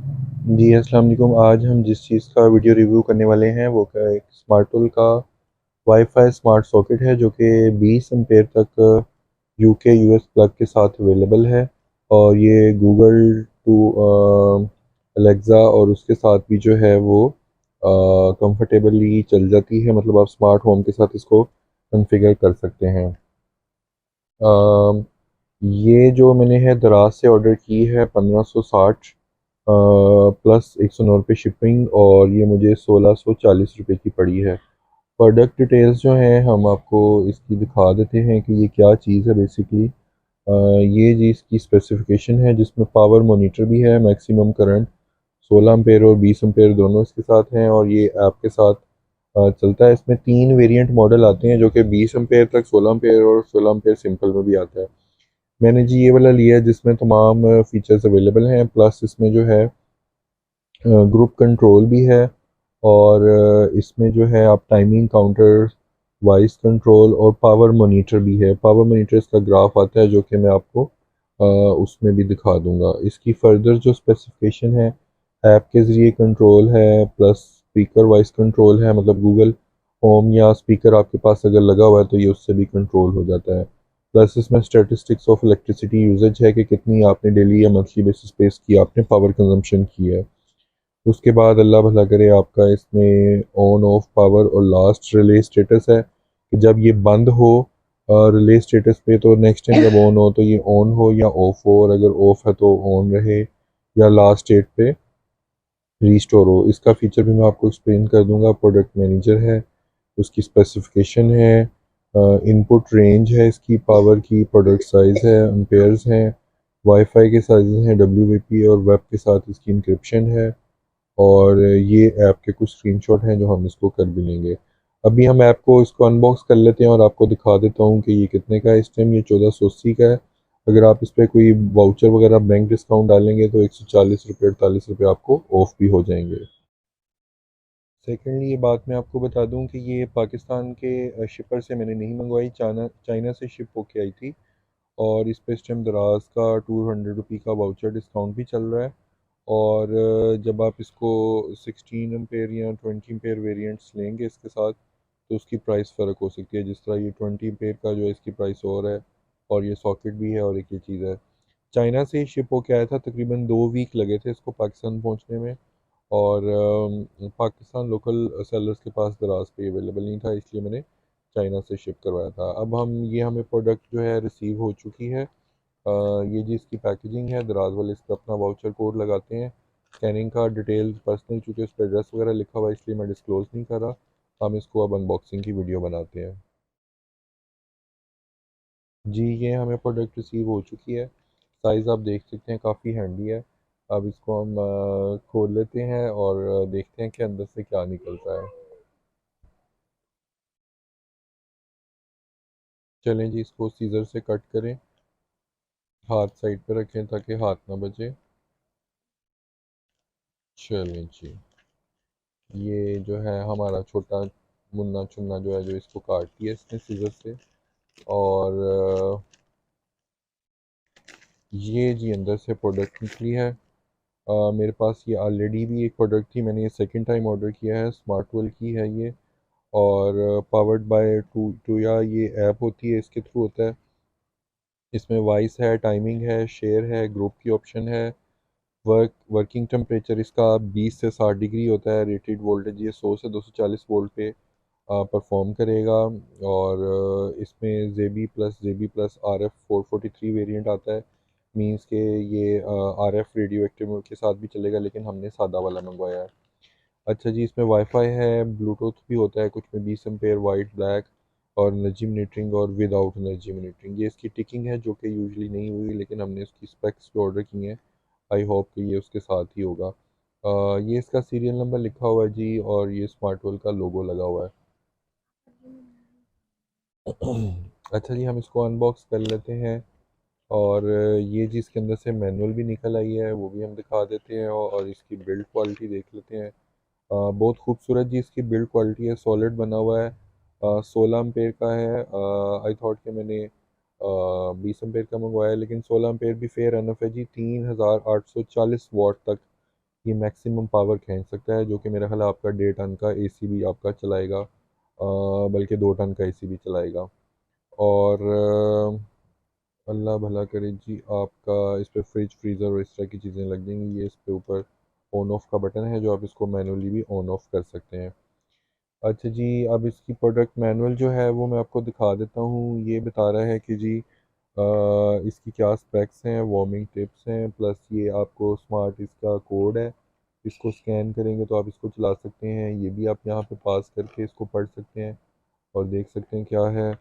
जी, अस्सलाम वालेकुम। आज हम जिस चीज़ का वीडियो रिव्यू करने वाले हैं वो क्या एक स्मार्टवुल का वाईफाई स्मार्ट सॉकेट है जो कि 20 एम्पेयर तक यूके यूएस प्लग के साथ अवेलेबल है। और ये गूगल टू अलेक्सा और उसके साथ भी जो है वो कंफर्टेबली चल जाती है, मतलब आप स्मार्ट होम के साथ इसको कॉन्फ़िगर कर सकते हैं। अम, ये जो मैंने है दराज से ऑर्डर की है 1560 प्लस 109 रुपये शिपिंग, और ये मुझे 1640 रुपये की पड़ी है। प्रोडक्ट डिटेल्स जो हैं हम आपको इसकी दिखा देते हैं कि ये क्या चीज़ है बेसिकली। ये जी इसकी स्पेसिफिकेशन है जिसमें पावर मॉनिटर भी है, मैक्सिमम करंट 16 एम्पेयर और 20 एम्पेयर दोनों इसके साथ हैं, और ये ऐप के साथ चलता है। इसमें 3 वेरिएंट मॉडल आते हैं जो कि 20 एम्पेयर तक, 16 एम्पेयर और 16 एम्पेयर सिंपल में भी आता है। मैंने जी ये वाला लिया है जिसमें तमाम फीचर्स अवेलेबल हैं, प्लस इसमें जो है ग्रुप कंट्रोल भी है। और इसमें जो है आप टाइमिंग काउंटर, वॉइस कंट्रोल और पावर मॉनिटर भी है। पावर मॉनिटर इसका ग्राफ आता है जो कि मैं आपको उसमें भी दिखा दूंगा। इसकी फर्दर जो स्पेसिफिकेशन है, ऐप के ज़रिए कंट्रोल है, प्लस स्पीकर वॉइस कंट्रोल है, मतलब गूगल होम या स्पीकर आपके पास अगर लगा हुआ है तो ये उससे भी कंट्रोल हो जाता है। प्लस इसमें स्टेटिस्टिक्स ऑफ इलेक्ट्रिसिटी यूजेज है कि कितनी आपने डेली या मंथली बेसिस पे इसकी आपने पावर कंजम्पशन की है। उसके बाद अल्लाह भला करे आपका इसमें ऑन ऑफ पावर और लास्ट रिले स्टेटस है कि जब ये बंद हो रिले स्टेटस पे तो नेक्स्ट टाइम जब ऑन हो तो ये ऑन हो या ऑफ हो, और अगर ऑफ है तो ऑन रहे या लास्ट स्टेट पे रीस्टोर हो। इसका फीचर भी मैं आपको एक्सप्लेन कर दूंगा। प्रोडक्ट मैनेजर है, उसकी स्पेसिफिकेशन है, इनपुट रेंज है इसकी पावर की, प्रोडक्ट साइज़ है, एम्पेयर्स हैं, वाईफाई के साइज़ हैं, डब्ल्यूपीपी और वेब के साथ इसकी इंक्रिप्शन है। और ये ऐप के कुछ स्क्रीनशॉट हैं जो हम इसको कर भी लेंगे। अभी हम ऐप को इसको अनबॉक्स कर लेते हैं और आपको दिखा देता हूँ कि ये कितने का है। इस टाइम ये 1480 का है। अगर आप इस पर कोई वाउचर वगैरह बैंक डिस्काउंट डालेंगे तो 140 रुपये 48 रुपये आपको ऑफ भी हो जाएंगे। सेकेंडली ये बात मैं आपको बता दूं कि ये पाकिस्तान के शिपर से मैंने नहीं मंगवाई, चाइना चाइना से शिप होके आई थी। और इस पे इस टाइम दराज का 200 रुपये का वाउचर डिस्काउंट भी चल रहा है। और जब आप इसको 16 एम्पेयर या 20 एम्पेयर वेरिएंट्स लेंगे इसके साथ तो उसकी प्राइस फ़र्क हो सकती है। जिस तरह ये 20 एम्पेयर का जो है इसकी प्राइस और है, और ये सॉकेट भी है, और एक ये चीज़ है। चाइना से ही शिप होके आया था, तकरीबन 2 वीक लगे थे इसको पाकिस्तान पहुंचने में। और पाकिस्तान लोकल सेलर्स के पास दराज पे अवेलेबल नहीं था, इसलिए मैंने चाइना से शिप करवाया था। अब हम ये हमें प्रोडक्ट जो है रिसीव हो चुकी है। ये जी इसकी पैकेजिंग है। दराज वाले इस पर अपना वाउचर कोड लगाते हैं। स्कैनिंग का डिटेल्स पर्सनल, चूँकि उस पर एड्रेस वगैरह लिखा हुआ है इसलिए मैं डिस्क्लोज़ नहीं कर रहा। हम इसको अब अनबॉक्सिंग की वीडियो बनाते हैं। जी ये हमें प्रोडक्ट रिसीव हो चुकी है। साइज़ आप देख सकते हैं काफ़ी हैंडी है। अब इसको हम खोल लेते हैं और देखते हैं कि अंदर से क्या निकलता है। चलें जी, इसको सीज़र से कट करें। हाथ साइड पे रखें ताकि हाथ ना बचे। चलें जी, ये जो है हमारा छोटा मुन्ना चुन्ना जो है जो इसको काट दिया इसने सीज़र से। और ये जी अंदर से प्रोडक्ट निकली है। मेरे पास ये ऑलरेडी भी एक प्रोडक्ट थी, मैंने ये सेकंड टाइम ऑर्डर किया है। स्मार्टवेल की है ये, और पावर्ड बाय टूया ये ऐप होती है, इसके थ्रू होता है। इसमें वॉइस है, टाइमिंग है, शेयर है, ग्रुप की ऑप्शन है। वर्किंग टेम्परेचर इसका 20 से 60 डिग्री होता है। रेटेड वोल्टेज ये 100 से 240 वोल्ट पे परफॉर्म करेगा। और इसमें जेबी प्लस आर एफ 443 वेरियंट आता है। मीन्स के ये आर एफ रेडियो एक्टिव के साथ भी चलेगा, लेकिन हमने सादा वाला मंगवाया है। अच्छा जी, इसमें वाईफाई है, ब्लूटूथ भी होता है कुछ में, 20 एम्पेयर वाइट ब्लैक, और एनर्जी मॉनिटरिंग और विदाउट एनर्जी मॉनिटरिंग। ये इसकी टिकिंग है जो कि यूजली नहीं हुई, लेकिन हमने उसकी स्पेक्स जो ऑर्डर की हैं आई होप कि ये उसके साथ ही होगा। ये इसका सीरियल नंबर लिखा हुआ है जी, और ये स्मार्टवेल का लोगो लगा हुआ है। अच्छा जी, हम इसको अनबॉक्स कर लेते हैं। और ये जी इसके अंदर से मैनुअल भी निकल आई है, वो भी हम दिखा देते हैं। और इसकी बिल्ड क्वालिटी देख लेते हैं। बहुत खूबसूरत जी इसकी बिल्ड क्वालिटी है, सॉलिड बना हुआ है। 16 एम्पेयर का है। आई थॉट कि मैंने 20 एम्पेयर का मंगवाया है, लेकिन 16 एम्पेयर भी फेयर एनफ है जी। 3840 वाट तक ये मैक्सिमम पावर खींच सकता है, जो कि मेरा ख्याल है आपका 1.5 टन का एसी भी आपका चलाएगा, बल्कि 2 टन का एसी भी चलाएगा। और अल्लाह भला करे जी, आपका इस पे फ्रिज फ्रीज़र और इस तरह की चीज़ें लग जाएंगी। ये इस पे ऊपर ऑन ऑफ का बटन है, जो आप इसको मैनुअली भी ऑन ऑफ कर सकते हैं। अच्छा जी, अब इसकी प्रोडक्ट मैनुअल जो है वो मैं आपको दिखा देता हूँ। ये बता रहा है कि जी इसकी क्या स्पेक्स हैं, वार्मिंग टिप्स हैं, प्लस ये आपको स्मार्ट इसका कोड है। इसको स्कैन करेंगे तो आप इसको चला सकते हैं। ये भी आप यहाँ पे पास करके इसको पढ़ सकते हैं और देख सकते हैं क्या है।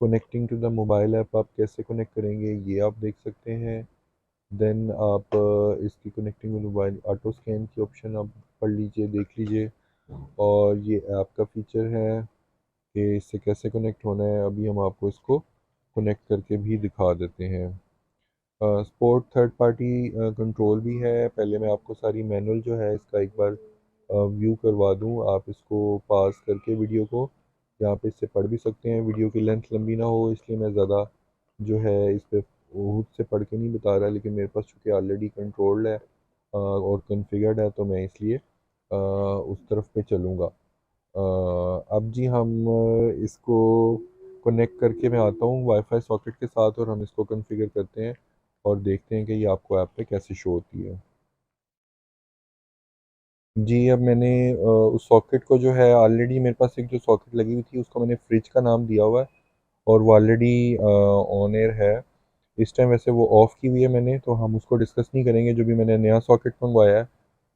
Connecting to the mobile app आप कैसे कनेक्ट करेंगे ये आप देख सकते हैं। देन आप इसकी connecting with mobile auto scan की ऑप्शन आप पढ़ लीजिए, देख लीजिए। और ये ऐप का फीचर है कि इससे कैसे कनेक्ट होना है, अभी हम आपको इसको कनेक्ट करके भी दिखा देते हैं। स्पोर्ट थर्ड पार्टी कंट्रोल भी है। पहले मैं आपको सारी मैनुअल जो है इसका एक बार व्यू करवा दूं। आप इसको पास करके वीडियो को यहाँ पे इससे पढ़ भी सकते हैं। वीडियो की लेंथ लंबी ना हो इसलिए मैं ज़्यादा जो है इस पर खुद से पढ़ के नहीं बता रहा, लेकिन मेरे पास चूँकि ऑलरेडी कंट्रोल्ड है और कन्फिगर्ड है, तो मैं इसलिए उस तरफ पे चलूँगा। अब जी हम इसको कनेक्ट करके मैं आता हूँ वाईफाई सॉकेट के साथ, और हम इसको कॉन्फ़िगर करते हैं और देखते हैं कि ये आपको ऐप पे कैसे शो होती है। जी, अब मैंने उस सॉकेट को जो है ऑलरेडी मेरे पास एक जो सॉकेट लगी हुई थी उसको मैंने फ्रिज का नाम दिया हुआ है, और वो ऑलरेडी ऑन एयर है। इस टाइम वैसे वो ऑफ़ की हुई है मैंने, तो हम उसको डिस्कस नहीं करेंगे। जो भी मैंने नया सॉकेट मंगवाया है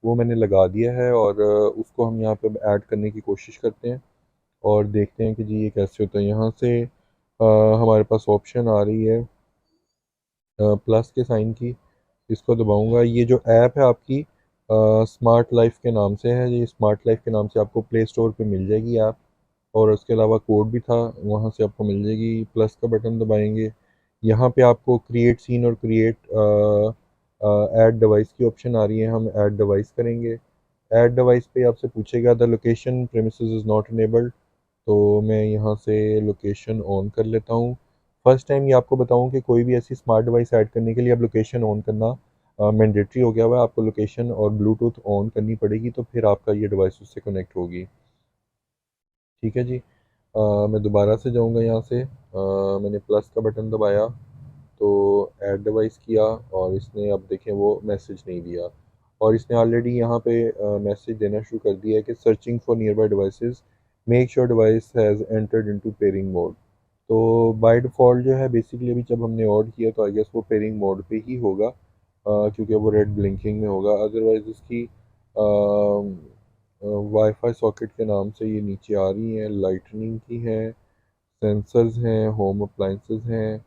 वो मैंने लगा दिया है, और उसको हम यहाँ पे ऐड करने की कोशिश करते हैं और देखते हैं कि जी ये कैसे होता है। यहाँ से हमारे पास ऑप्शन आ रही है प्लस के साइन की, इसको दबाऊंगा। ये जो ऐप है आपकी स्मार्ट लाइफ के नाम से है। ये स्मार्ट लाइफ के नाम से आपको प्ले स्टोर पे मिल जाएगी ऐप, और उसके अलावा कोड भी था, वहाँ से आपको मिल जाएगी। प्लस का बटन दबाएंगे, यहाँ पे आपको क्रिएट सीन और क्रिएट ऐड डिवाइस की ऑप्शन आ रही है। हम ऐड डिवाइस करेंगे। ऐड डिवाइस पे आपसे पूछेगा the location premises is not enabled, तो मैं यहाँ से लोकेशन ऑन कर लेता हूँ। फर्स्ट टाइम ये आपको बताऊँ कि कोई भी ऐसी स्मार्ट डिवाइस ऐड करने के लिए अब लोकेशन ऑन करना मैंडेटरी हो गया हुआ है। आपको लोकेशन और ब्लूटूथ ऑन करनी पड़ेगी, तो फिर आपका ये डिवाइस उससे कनेक्ट होगी। ठीक है जी। मैं दोबारा से जाऊँगा यहाँ से। मैंने प्लस का बटन दबाया तो ऐड डिवाइस किया, और इसने अब देखें वो मैसेज नहीं दिया, और इसने ऑलरेडी यहाँ पे मैसेज देना शुरू कर दिया है कि searching for near by devices, make sure device has entered into pairing mode. तो बाय डिफ़ॉल्ट जो है बेसिकली अभी जब हमने ऑन किया तो आई गेस वो पेयरिंग मोड पे ही होगा, क्योंकि वो रेड ब्लिंकिंग में होगा। अदरवाइज़ इसकी वाईफाई सॉकेट के नाम से ये नीचे आ रही हैं, लाइटनिंग की हैं, सेंसर्स हैं, होम अप्लाइंसेस हैं,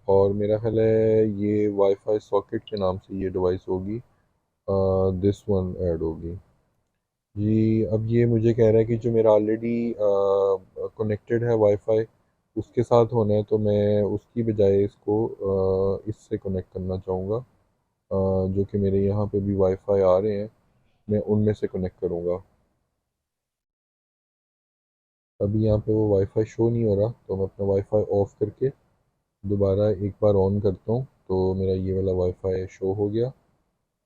और मेरा ख्याल है ये वाईफाई सॉकेट के नाम से ये डिवाइस होगी, दिस वन ऐड होगी। जी, अब ये मुझे कह रहा है कि जो मेरा ऑलरेडी कनेक्टेड है वाईफाई उसके साथ होना है, तो मैं उसकी बजाय इसको इससे कनेक्ट करना चाहूँगा। जो कि मेरे यहाँ पे भी वाईफाई आ रहे हैं, मैं उनमें से कनेक्ट करूँगा। अभी यहाँ पे वो वाईफाई शो नहीं हो रहा, तो मैं अपना वाईफाई ऑफ करके दोबारा एक बार ऑन करता हूँ, तो मेरा ये वाला वाईफाई शो हो गया।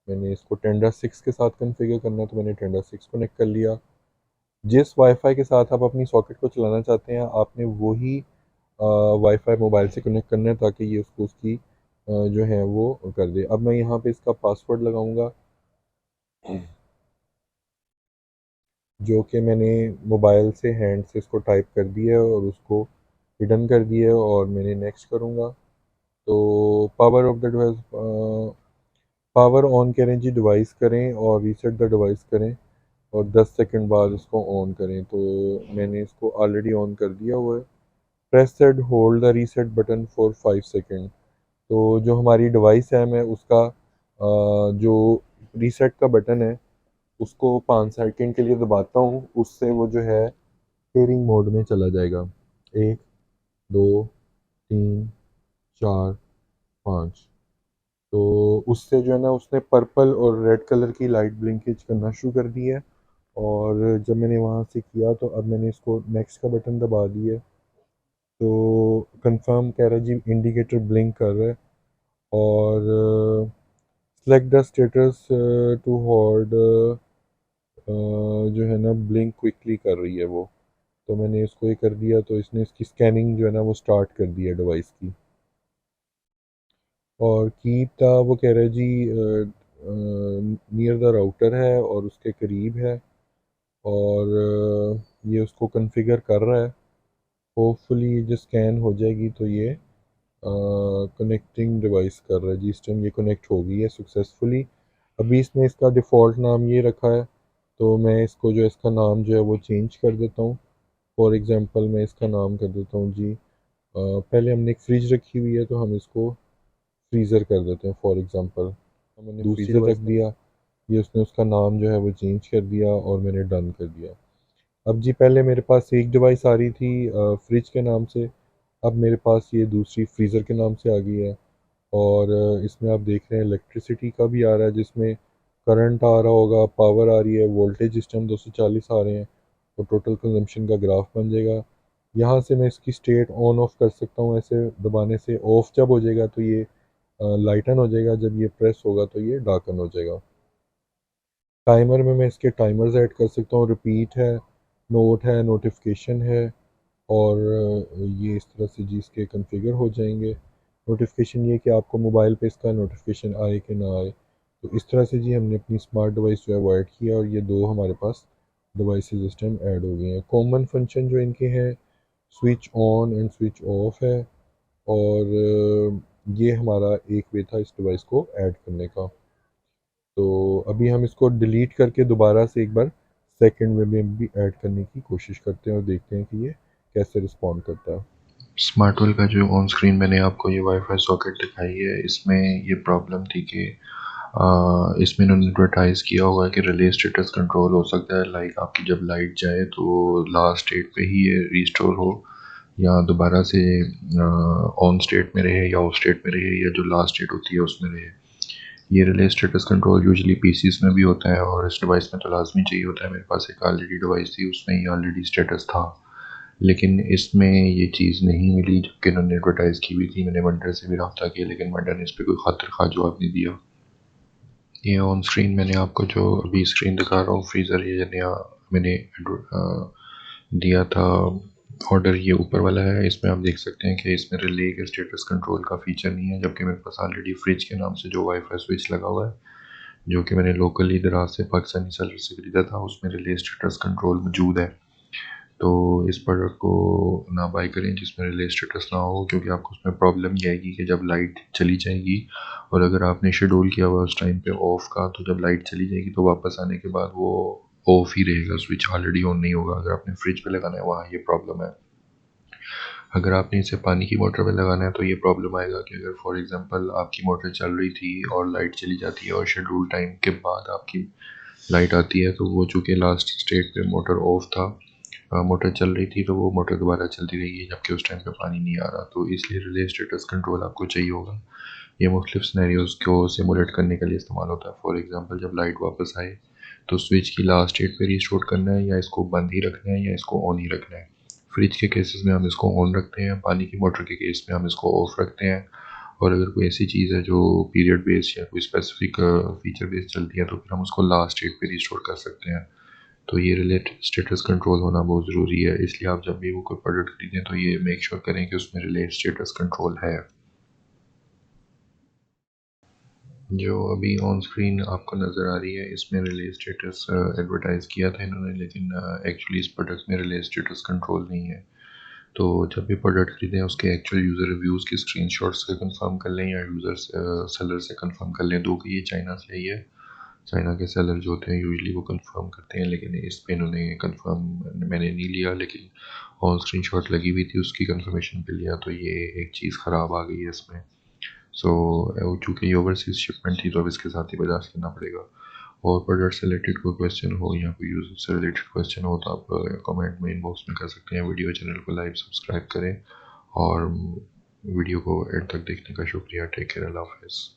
मैंने इसको टेंडर 6 के साथ कॉन्फ़िगर करना है, तो मैंने टेंडर 6 कनेक्ट कर लिया। जिस वाईफाई के साथ आप अपनी सॉकेट को चलाना चाहते हैं, आपने वही वाईफाई मोबाइल से कनेक्ट करना है, ताकि ये उसको उसकी जो है वो कर दे। अब मैं यहाँ पे इसका पासवर्ड लगाऊंगा, जो कि मैंने मोबाइल से हैंड से इसको टाइप कर दिया है और उसको हिडन कर दिया है, और मैंने नेक्स्ट करूँगा। तो power of the device, power on करें जी, डिवाइस करें और रीसेट द डिवाइस करें, और 10 सेकंड बाद इसको ऑन करें। तो मैंने इसको ऑलरेडी ऑन कर दिया हुआ है। Press and hold the reset button for 5 second. तो जो हमारी डिवाइस है, मैं उसका जो रीसेट का बटन है उसको 5 सेकंड के लिए दबाता हूँ, उससे वो जो है पेयरिंग मोड में चला जाएगा। 1, 2, 3, 4, 5। तो उससे जो है ना उसने पर्पल और रेड कलर की लाइट ब्लिंकेज करना शुरू कर दी है। और जब मैंने वहाँ से किया तो अब मैंने इसको नेक्स्ट का बटन दबा दिया, तो कंफर्म कह रहा है जी, इंडिकेटर ब्लिंक कर रहा है। और select the status to hold, जो है ना ब्लिंक क्विकली कर रही है वो, तो मैंने इसको ये कर दिया, तो इसने इसकी स्कैनिंग जो है ना वो स्टार्ट कर दी है डिवाइस की। और कीप था वो कह रहा है जी नियर द राउटर है और उसके करीब है, और ये उसको कॉन्फ़िगर कर रहा है। होपफुली ये जो स्कैन हो जाएगी तो ये कनेक्टिंग डिवाइस कर रहा है जी, इस टाइम ये कनेक्ट हो गई है सक्सेसफुली। अभी इसने इसका डिफ़ॉल्ट नाम ये रखा है, तो मैं इसको जो इसका नाम जो है वो चेंज कर देता हूँ। फॉर एग्ज़ाम्पल मैं इसका नाम कर देता हूँ जी, पहले हमने एक फ्रिज रखी हुई है तो हम इसको फ्रीज़र कर देते हैं फॉर एग्ज़ाम्पल। मैंने फ्रीज़र रख दिया, ये उसने उसका नाम जो है वो चेंज कर दिया और मैंने डन कर दिया। अब जी पहले मेरे पास एक डिवाइस आ रही थी फ्रिज के नाम से, अब मेरे पास ये दूसरी फ्रीज़र के नाम से आ गई है। और इसमें आप देख रहे हैं इलेक्ट्रिसिटी का भी आ रहा है, जिसमें करंट आ रहा होगा, पावर आ रही है, वोल्टेज इस टाइम 240 आ रहे हैं, तो टोटल कंजम्पशन का ग्राफ बन जाएगा। यहाँ से मैं इसकी स्टेट ऑन ऑफ कर सकता हूँ, ऐसे दबाने से। ऑफ जब हो जाएगा तो ये लाइटन हो जाएगा, जब ये प्रेस होगा तो ये डार्कन हो जाएगा। टाइमर में मैं इसके टाइमर्स ऐड कर सकता हूँ, रिपीट है, नोट है, नोटिफिकेशन है, और ये इस तरह से जी इसके कॉन्फ़िगर हो जाएंगे। नोटिफिकेशन ये कि आपको मोबाइल पे इसका नोटिफिकेशन आए कि ना आए। तो इस तरह से जी हमने अपनी स्मार्ट डिवाइस जो है वो ऐड किया, और ये दो हमारे पास डिवाइसेस इस टाइम ऐड हो गई हैं। कॉमन फंक्शन जो इनके हैं switch on and switch off है, और ये हमारा एक वे था इस डिवाइस को ऐड करने का। तो अभी हम इसको डिलीट करके दोबारा से एक बार सेकंड वे में भी ऐड करने की कोशिश करते हैं और देखते हैं कि ये कैसे रिस्पॉन्ड करता है। स्मार्ट वेल का जो ऑन स्क्रीन मैंने आपको ये वाईफाई सॉकेट दिखाई है, इसमें ये प्रॉब्लम थी कि इसमें इन्होंने एडवर्टाइज़ किया होगा कि रिले स्टेटस कंट्रोल हो सकता है, लाइक आपकी जब लाइट जाए तो लास्ट स्टेट पे ही ये रिस्टोर हो, या दोबारा से ऑन स्टेट में रहे या ऑफ स्टेट में रहे, या जो लास्ट स्टेट होती है उसमें रहे। ये relay status control usually PCs में भी होता है, और इस डिवाइस में तो लाजमी चाहिए होता है। मेरे पास एक ऑलरेडी डिवाइस थी, उसमें ये ऑलरेडी स्टेटस था, लेकिन इसमें ये चीज़ नहीं मिली जबकि इन्होंने एडवर्टाइज़ की हुई थी। मैंने वेंडर से भी रब्ता किया, लेकिन वेंडर ने इस पर कोई खातिर खा जवाब नहीं दिया। ये ऑन स्क्रीन मैंने आपको जो अभी स्क्रीन दिखा रहा हूँ, फ्रीज़र ये नया मैंने दिया था ऑर्डर, ये ऊपर वाला है। इसमें आप देख सकते हैं कि इसमें रिले के स्टेटस कंट्रोल का फीचर नहीं है, जबकि मेरे पास ऑलरेडी फ्रिज के नाम से जो वाईफाई स्विच लगा हुआ है, जो कि मैंने लोकली दराज से पाकिस्तानी सेलर से खरीदा था, उसमें रिले स्टेटस कंट्रोल मौजूद है। तो इस प्रोडक्ट को ना बाई करें जिसमें रिले स्टेटस ना हो, क्योंकि आपको उसमें प्रॉब्लम ये आएगी कि जब लाइट चली जाएगी, और अगर आपने शेड्यूल किया हुआ उस टाइम पे ऑफ का, तो जब लाइट चली जाएगी तो वापस आने के बाद वो ऑफ ही रहेगा, स्विच ऑलरेडी ऑन नहीं होगा। अगर आपने फ्रिज पे लगाना है वहाँ ये प्रॉब्लम है। अगर आपने इसे पानी की मोटर में लगाना है तो ये प्रॉब्लम आएगा कि अगर फॉर एग्जांपल आपकी मोटर चल रही थी और लाइट चली जाती है, और शेड्यूल टाइम के बाद आपकी लाइट आती है, तो वो चूँकि लास्ट स्टेट पे मोटर ऑफ था, मोटर चल रही थी, तो वो मोटर दोबारा चलती रहेगी जबकि उस टाइम पे पानी नहीं आ रहा। तो इसलिए रिले स्टेटस कंट्रोल आपको चाहिए होगा। ये मुख्तलिफ सिनेरियोज़ को सिमुलेट करने के लिए इस्तेमाल होता है। फॉर एग्जांपल जब लाइट वापस आए तो स्विच की लास्ट स्टेट पे रिस्टोर करना है, या इसको बंद ही रखना है, या इसको ऑन ही रखना है। फ्रिज के केसेस में हम इसको ऑन रखते हैं, पानी की मोटर के केस में हम इसको ऑफ रखते हैं। और अगर कोई ऐसी चीज़ है जो पीरियड बेस्ड या कोई स्पेसिफिक फीचर बेस्ड चलती है, तो फिर हम उसको लास्ट स्टेट पे रिस्टोर कर सकते हैं। तो ये रिलेट स्टेटस कंट्रोल होना बहुत ज़रूरी है, इसलिए आप जब भी वो कोई प्रोडक्ट खरीदें तो ये मेक श्योर करें कि उसमें रिलेट स्टेटस कंट्रोल है। जो अभी ऑन स्क्रीन आपको नज़र आ रही है, इसमें रिले स्टेटस एडवर्टाइज़ किया था इन्होंने, लेकिन एक्चुअली इस प्रोडक्ट में रिले स्टेटस कंट्रोल नहीं है। तो जब भी प्रोडक्ट खरीदें उसके एक्चुअल यूज़र रिव्यूज़ की स्क्रीनशॉट्स से कंफर्म कर लें, या यूज़र सेलर से कंफर्म कर लें, दो कि ये चाइना से ही है। चाइना के सेलर जो होते हैं यूजुअली वो कंफर्म करते हैं, लेकिन इस पे इन्होंने कंफर्म मैंने नहीं लिया, लेकिन ऑन स्क्रीनशॉट लगी हुई थी उसकी कंफर्मेशन पे लिया, तो ये एक चीज़ ख़राब आ गई है इसमें। सो चूँकि ये ओवरसीज़ शिपमेंट थी तो अब इसके साथ ही बजाज करना पड़ेगा। और प्रोडक्ट से रिलेटेड कोई क्वेश्चन हो या कोई यूज़र से रिलेटेड क्वेश्चन हो तो आप कमेंट में इनबॉक्स में कर सकते हैं। वीडियो चैनल को लाइक सब्सक्राइब करें, और वीडियो को एंड तक देखने का शुक्रिया। टेक केयर, अल्लाह हाफ़िज़।